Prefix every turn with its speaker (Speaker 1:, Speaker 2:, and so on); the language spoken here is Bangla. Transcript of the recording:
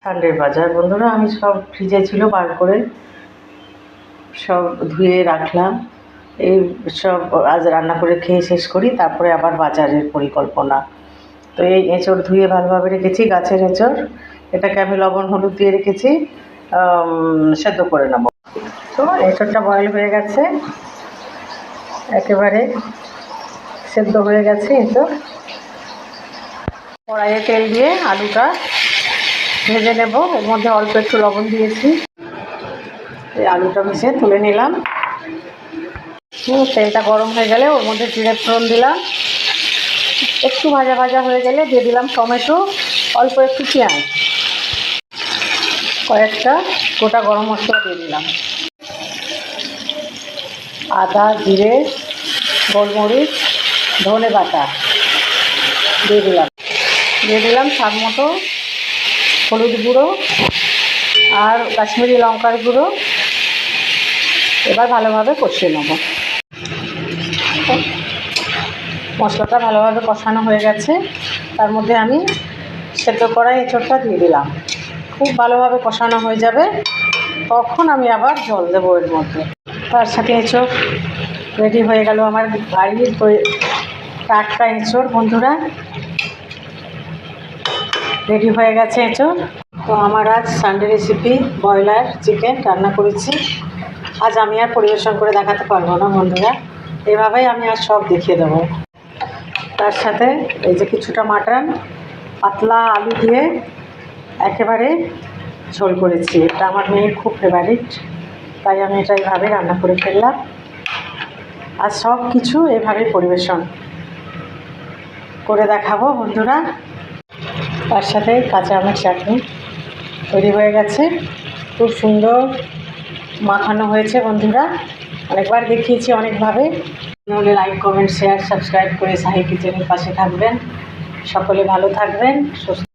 Speaker 1: সানডের বাজার বন্ধুরা, আমি সব ফ্রিজে ছিল বার করে সব ধুয়ে রাখলাম। এই সব আজ রান্না করে খেয়ে শেষ করি, তারপরে আবার বাজারের পরিকল্পনা। তো এই এঁচড় ধুয়ে ভালোভাবে রেখেছি, গাছের এঁচড়। এটাকে আমি লবণ হলুদ দিয়ে রেখেছি, সেদ্ধ করে নেব। তো এঁচড়টা বয়েল হয়ে গেছে, একেবারে সেদ্ধ হয়ে গেছে এঁচড়। কড়াইয়ে তেল দিয়ে আলুটা ভেজে নেব। এর মধ্যে অল্প একটু লবণ দিয়েছি। এই আলুটা ভেজে তুলে নিলাম। তেলটা গরম হয়ে গেলে ওর মধ্যে জিরে ফোড়ন দিলাম। একটু ভাজা ভাজা হয়ে গেলে দিয়ে দিলাম টমেটো, অল্প একটু পেঁয়াজ, কয়েকটা গোটা গরম মশলা দিয়ে দিলাম, আদা জিরে গোলমরিচ ধনে বাটা দিয়ে দিলাম স্বাদ মতো হলুদ গুঁড়ো আর কাশ্মীরি লঙ্কার গুঁড়ো। এবার ভালোভাবে কষিয়ে নেব। মশলাটা ভালোভাবে কষানো হয়ে গেছে, তার মধ্যে আমি সেদ্ধ করা এঁচড়টা দিয়ে দিলাম। খুব ভালোভাবে কষানো হয়ে যাবে, তখন আমি আবার জল দেবো এর মধ্যে। তার সাথে এঁচড় রেডি হয়ে গেল আমার বাড়ির টাটকা এঁচড়। বন্ধুরা, রেডি হয়ে গেছে এঁচড়। তো আমার আজ সানডে রেসিপি ব্রয়লার চিকেন রান্না করেছি। আজ আমি আর পরিবেশন করে দেখাতে পারবো না বন্ধুরা, এভাবেই আমি আর সব দেখিয়ে দেবো। তার সাথে এই যে কিছুটা মাটন পাতলা আলু দিয়ে একেবারে ঝোল করেছি। এটা আমার মেয়ের খুব ফেভারিট, তাই আমি এটা এইভাবে রান্না করে ফেললাম। আর সব কিছু এভাবে পরিবেশন করে দেখাবো বন্ধুরা। তার সাথে কাঁচা আমের চাটনি তৈরি হয়ে গেছে, খুব সুন্দর মাখানো হয়েছে বন্ধুরা। অনেকবার দেখিয়েছি অনেকভাবে। তাহলে লাইক কমেন্ট শেয়ার সাবস্ক্রাইব করে সাহি কিচেনের পাশে থাকবেন। সকলে ভালো থাকবেন, সুস্থ